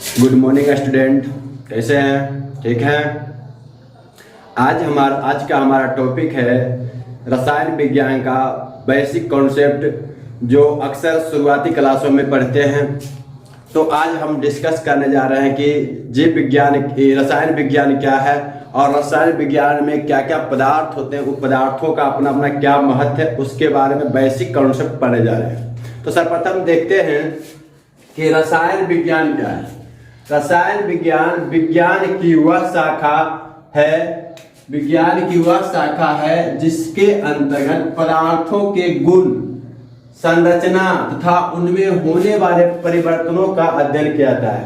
Good morning student, कैसे हैं? ठीक हैं। आज का हमारा टॉपिक है रसायन विज्ञान का बेसिक कॉन्सेप्ट जो अक्सर शुरुआती क्लासों में पढ़ते हैं। तो आज हम डिस्कस करने जा रहे हैं कि जीव विज्ञान रसायन विज्ञान क्या है और रसायन विज्ञान में क्या क्या पदार्थ होते हैं, उन पदार्थों का अपना अपना क्या महत्व है, उसके बारे में बेसिक कॉन्सेप्ट पढ़ने जा रहे हैं। तो सर्वप्रथम देखते हैं कि रसायन विज्ञान क्या है। रसायन विज्ञान विज्ञान की वह शाखा है जिसके अंतर्गत पदार्थों के गुण, संरचना तथा उनमें होने वाले परिवर्तनों का अध्ययन किया जाता है।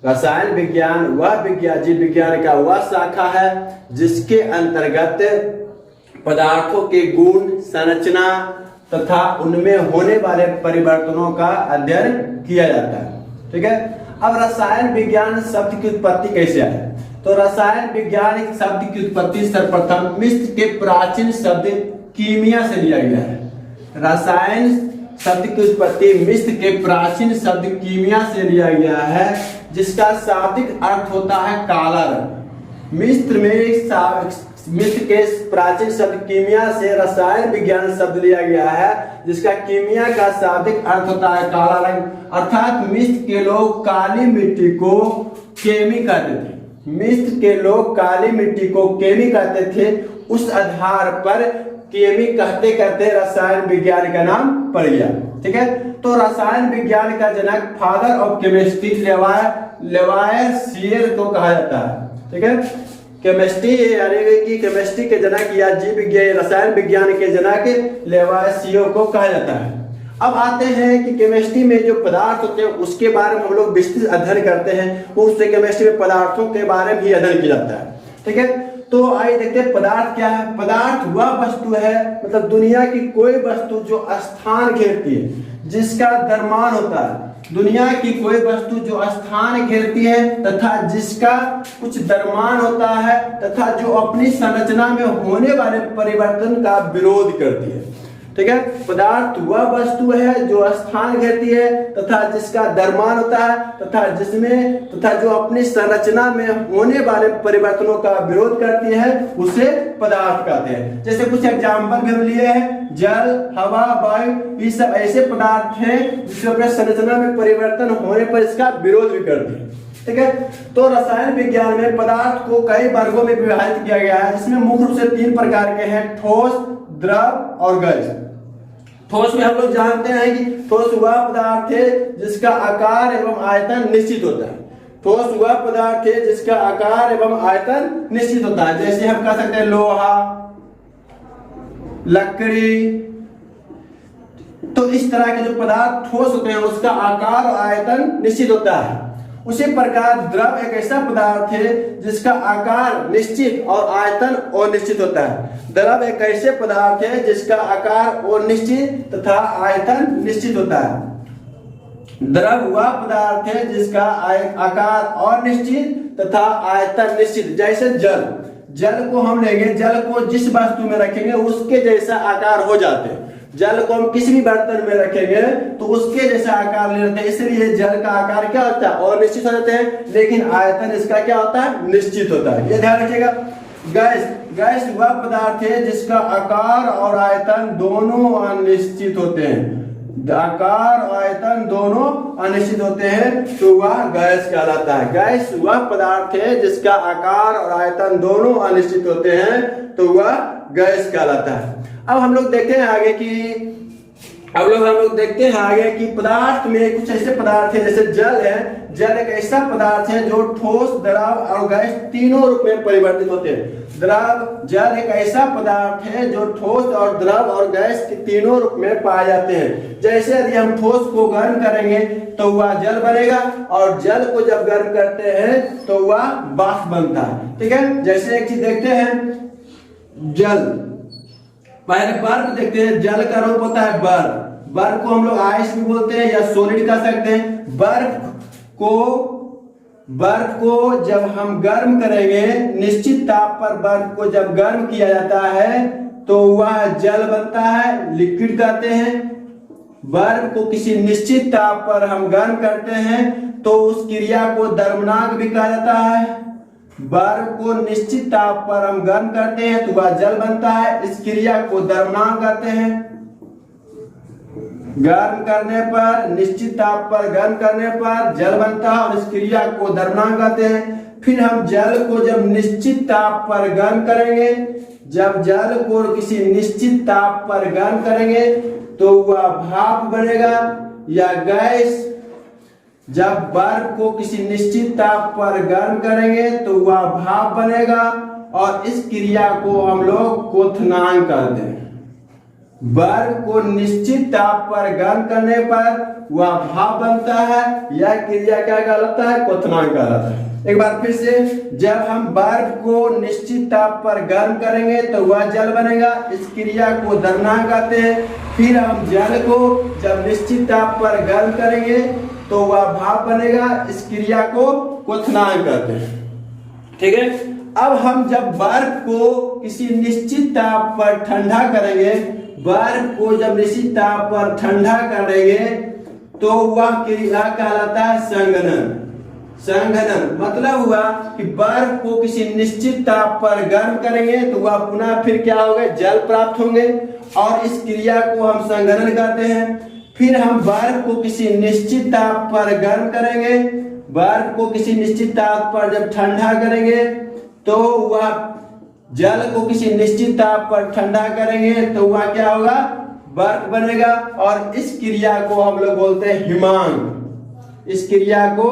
रसायन विज्ञान जीव विज्ञान का वह शाखा है जिसके अंतर्गत पदार्थों के गुण, संरचना तथा उनमें होने वाले परिवर्तनों का अध्ययन किया जाता है। ठीक है। अब रसायन विज्ञान शब्द की उत्पत्ति कैसे आई? तो रसायन विज्ञान एक शब्द की उत्पत्ति सर्वप्रथम मिस्र के प्राचीन शब्द कीमिया से लिया गया है। रसायन शब्द की उत्पत्ति मिस्र के प्राचीन शब्द कीमिया से लिया गया है, जिसका शाब्दिक अर्थ होता है काला रंग। मिस्र के प्राचीन शब्द कीमिया से रसायन विज्ञान शब्द लिया गया है, जिसका कीमिया का शाब्दिक अर्थ होता है काला रंग। अर्थात मिस्र के लोग काली मिट्टी को केमी कहते थे। मिस्र के लोग काली मिट्टी को केमी कहते थे। उस आधार पर केमी कहते कहते रसायन विज्ञान का नाम पड़ गया। ठीक है। तो रसायन विज्ञान का जनक फादर ऑफ केमिस्ट्री लेवायसियर को कहा जाता है। ठीक है। केमिस्ट्री यानी कि केमिस्ट्री के जनक या जीव विज्ञान रसायन विज्ञान के जनक लेवायसियर को कहा जाता है। अब आते हैं कि केमिस्ट्री में जो पदार्थ होते हैं उसके बारे में हम लोग विस्तृत अध्ययन करते हैं। उससे केमिस्ट्री में पदार्थों के बारे में भी अध्ययन किया जाता है। ठीक है। तो आइए देखते हैं पदार्थ क्या है। पदार्थ वह वस्तु है, मतलब दुनिया की कोई वस्तु जो स्थान घेरती है, जिसका द्रव्यमान होता है। दुनिया की कोई वस्तु जो स्थान घेरती है तथा जिसका कुछ द्रव्यमान होता है तथा जो अपनी संरचना में होने वाले परिवर्तन का विरोध करती है। ठीक है। पदार्थ वह वस्तु है जो स्थान घेरती है तथा जिसका द्रव्यमान होता है तथा जो अपनी संरचना में होने वाले परिवर्तनों का विरोध करती है, उसे पदार्थ कहते हैं। जैसे कुछ एग्जाम्पल हम लिए हैं, जल, हवा, वायु, ये सब ऐसे पदार्थ हैं जिसके अपने संरचना में परिवर्तन होने पर इसका विरोध भी करती है। ठीक है। तो रसायन विज्ञान में पदार्थ को कई वर्गों में विभाजित किया गया है, जिसमें मुख्य रूप से 3 प्रकार के हैं: ठोस, द्रव और गैस। ठोस में हम लोग जानते हैं कि ठोस वह पदार्थ है जिसका आकार एवं आयतन निश्चित होता है। ठोस वह पदार्थ है जिसका आकार एवं आयतन निश्चित होता है। जैसे हम कह सकते हैं लोहा, लकड़ी। तो इस तरह के जो पदार्थ ठोस होते हैं उसका आकार और आयतन निश्चित होता है। उसी प्रकार द्रव एक ऐसा पदार्थ है जिसका आकार निश्चित और आयतन अनिश्चित होता है। द्रव एक ऐसे पदार्थ है जिसका आकार और निश्चित तथा आयतन निश्चित होता है। द्रव वह पदार्थ है जिसका आकार और निश्चित तथा आयतन निश्चित। जैसे जल को हम लेंगे, जल को जिस वस्तु में रखेंगे उसके जैसा आकार हो जाते हैं। जल को हम किसी भी बर्तन में रखेंगे तो उसके जैसा आकार ले लेते हैं। इसलिए जल का आकार क्या होता है? और निश्चित हो जाते हैं, लेकिन आयतन इसका क्या होता है? निश्चित होता है। ये ध्यान रखिएगा। गैस वह पदार्थ है जिसका आकार और आयतन दोनों अनिश्चित होते हैं। आकार और आयतन दोनों अनिश्चित होते हैं तो वह गैस कहलाता है। गैस वह पदार्थ है जिसका आकार और आयतन दोनों अनिश्चित होते हैं तो वह गैस कहलाता है। अब हम लोग देखते हैं आगे कि पदार्थ में कुछ ऐसे पदार्थ हैं, जैसे जल है। जल एक ऐसा पदार्थ है जो ठोस, द्रव और गैस तीनों रूप में परिवर्तित होते हैं। जल एक ऐसा पदार्थ है जो ठोस और द्रव और गैस के तीनों रूप में पाए जाते हैं। जैसे यदि हम ठोस को गर्म करेंगे तो वह जल बनेगा, और जल को जब गर्म करते हैं तो वह वाष्प बनता है। ठीक है। जैसे एक चीज देखते हैं, जल, पहले बर्फ देखते हैं। जल का रूप होता है बर्फ। बर्फ को हम लोग आइस भी बोलते हैं या सॉलिड कह सकते हैं। बर्फ को जब हम गर्म करेंगे, निश्चित ताप पर बर्फ को जब गर्म किया जाता है तो वह जल बनता है, लिक्विड कहते हैं। बर्फ को किसी निश्चित ताप पर हम गर्म करते हैं तो उस क्रिया को द्रवनांक भी कहा जाता है। बर्फ को निश्चित ताप पर हम गर्म करते हैं तो वह जल बनता है, इस क्रिया को द्रवनांक कहते हैं। गर्म करने पर, निश्चित ताप पर गर्म करने पर जल बनता है और इस क्रिया को द्रवनांक कहते हैं। फिर हम जल को जब निश्चित ताप पर गर्म करेंगे, जब जल को किसी निश्चित ताप पर गर्म करेंगे तो वह भाप बनेगा या गैस। जब बर्फ को किसी निश्चित ताप पर गर्म करेंगे तो वह भाप बनेगा और इस क्रिया को हम लोग क्वथनांक कहते हैं। बर्फ को निश्चित ताप पर गर्म करने पर वह भाप बनता है, यह क्रिया क्या कहलाता है? क्वथनांक कहलाता है। एक बार फिर से, जब हम बर्फ को निश्चित ताप पर गर्म करेंगे तो वह जल बनेगा, इस क्रिया को द्रवनांक कहते हैं। फिर हम जल को जब निश्चित ताप पर गर्म करेंगे तो वह भाप बनेगा, इस क्रिया को क्वथनांक कहते हैं। ठीक है। अब हम जब बर्फ को किसी निश्चित ताप पर ठंडा करेंगे, बर्फ को जब निश्चित ताप पर ठंडा करेंगे तो वह क्रिया कहलाता है संघनन। संघनन मतलब हुआ कि बर्फ को किसी निश्चित ताप पर गर्म करेंगे तो वह पुनः फिर क्या होगा? जल प्राप्त होंगे और इस क्रिया को हम संघनन कहते हैं। फिर हम बर्फ को किसी निश्चित ताप पर गर्म करेंगे, बर्फ को किसी निश्चित ताप पर जब ठंडा करेंगे तो वह जल को किसी निश्चित ताप पर ठंडा करेंगे तो वह क्या होगा? बर्फ बनेगा और इस क्रिया को हम लोग बोलते हैं हिमांक। इस क्रिया को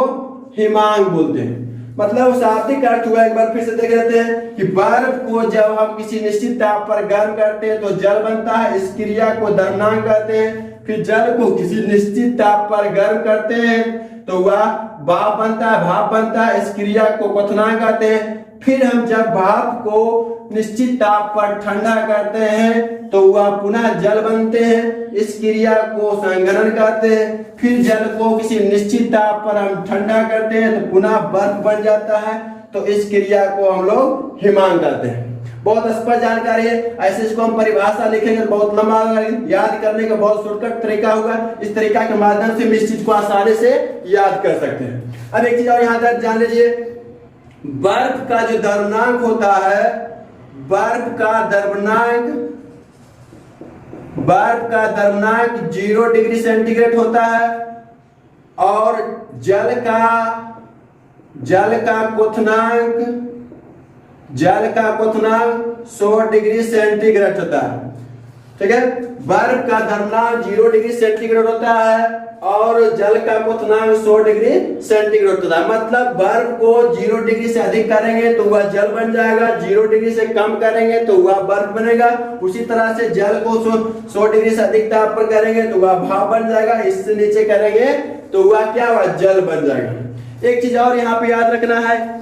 हिमांक बोलते हैं। मतलब शाब्दिक अर्थ हुआ, एक बार फिर से देख लेते हैं कि बर्फ को जब हम किसी निश्चित ताप पर गर्म करते हैं तो जल बनता है, इस क्रिया को द्रवनांक कहते हैं। फिर जल को किसी निश्चित ताप पर गर्म करते हैं तो वह भाप बनता है, भाप बनता है, इस क्रिया को क्वथनांक कहते हैं। फिर हम जब भाप को निश्चित ताप पर ठंडा करते हैं तो वह पुनः जल बनते हैं, इस क्रिया को संघनन कहते हैं। फिर जल को किसी निश्चित ताप पर हम ठंडा करते हैं तो पुनः बर्फ बन जाता है, तो इस क्रिया को हम लोग हिमांक कहते हैं। बहुत स्पष्ट जानकारी है। ऐसे इसको हम परिभाषा लिखेंगे तो बहुत लंबा, याद करने का बहुत शॉर्टकट तरीका होगा। इस तरीका के माध्यम से हम इस चीज को आसानी से याद कर सकते हैं। अब एक चीज और यहाँ तक जान लीजिए, बर्फ का जो द्रवनांक होता है, बर्फ का द्रवनांक 0 डिग्री सेंटीग्रेड होता है और जल का क्वथनांक 100 डिग्री सेंटीग्रेड होता है। ठीक है। बर्फ का द्रवनांक 0 डिग्री सेंटीग्रेड होता है और जल का क्वथनांक 100 डिग्री सेंटीग्रेड होता है। मतलब बर्फ को 0 डिग्री से अधिक करेंगे तो वह जल बन जाएगा, 0 डिग्री से कम करेंगे तो वह बर्फ बनेगा। उसी तरह से जल को 100 डिग्री से अधिक ताप पर करेंगे तो वह भाप बन जाएगा, इससे नीचे करेंगे तो वह क्या हुआ? जल बन जाएगा। एक चीज और यहाँ पे याद रखना है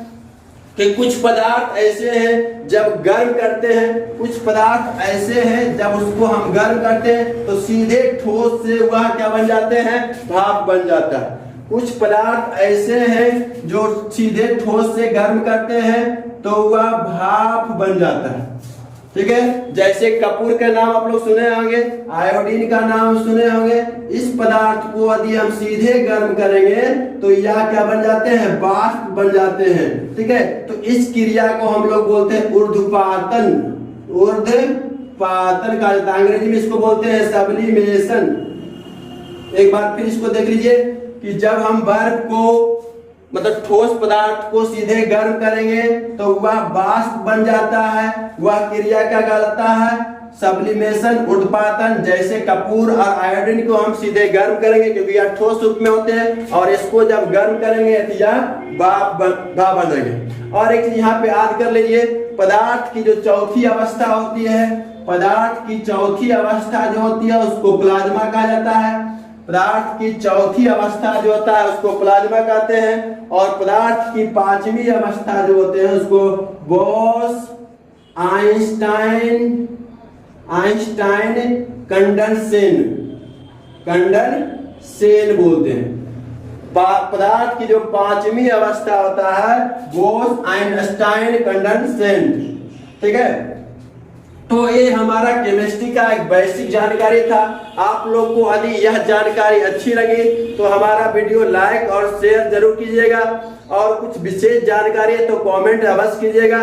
कि कुछ पदार्थ ऐसे हैं जब गर्म करते हैं, कुछ पदार्थ ऐसे हैं जब उसको हम गर्म करते हैं तो सीधे ठोस से वह क्या बन जाते हैं? भाप बन जाता है। कुछ पदार्थ ऐसे हैं जो सीधे ठोस से गर्म करते हैं तो वह भाप बन जाता है। ठीक है। जैसे कपूर का नाम आप लोग सुने होंगे, आयोडीन का नाम सुने होंगे। इस पदार्थ को यदि हम सीधे गर्म करेंगे तो यह क्या बन जाते हैं? वाष्प बन जाते हैं। ठीक है। तो इस क्रिया को हम लोग बोलते हैं ऊर्ध्वपातन। ऊर्ध्वपातन का अंग्रेजी में इसको बोलते हैं सब्लिमेशन। एक बार फिर इसको देख लीजिए कि जब हम बर्फ को मतलब ठोस पदार्थ को सीधे गर्म करेंगे तो वह वाष्प बन जाता है, वह क्रिया क्या कहलाता है? सब्लिमेशन, ऊर्ध्वपातन। जैसे कपूर और आयोडीन को हम सीधे गर्म करेंगे क्योंकि यह ठोस रूप में होते हैं और इसको जब गर्म करेंगे तो यह भाप बनेंगे। और एक चीज यहाँ पे याद कर लीजिए, पदार्थ की जो चौथी अवस्था होती है, पदार्थ की चौथी अवस्था जो होती है उसको प्लाज्मा कहा जाता है। पदार्थ की चौथी अवस्था जो होता है उसको प्लाज्मा कहते हैं और पदार्थ की पांचवी अवस्था जो होते हैं उसको बोस आइंस्टाइन कंडेंसेशन बोलते हैं। पदार्थ की जो पांचवी अवस्था होता है बोस आइंस्टाइन कंडेंसेशन। ठीक है। तो ये हमारा केमिस्ट्री का एक बेसिक जानकारी था। आप लोग को यदि यह जानकारी अच्छी लगी तो हमारा वीडियो लाइक और शेयर जरूर कीजिएगा, और कुछ विशेष जानकारी है तो कमेंट अवश्य कीजिएगा।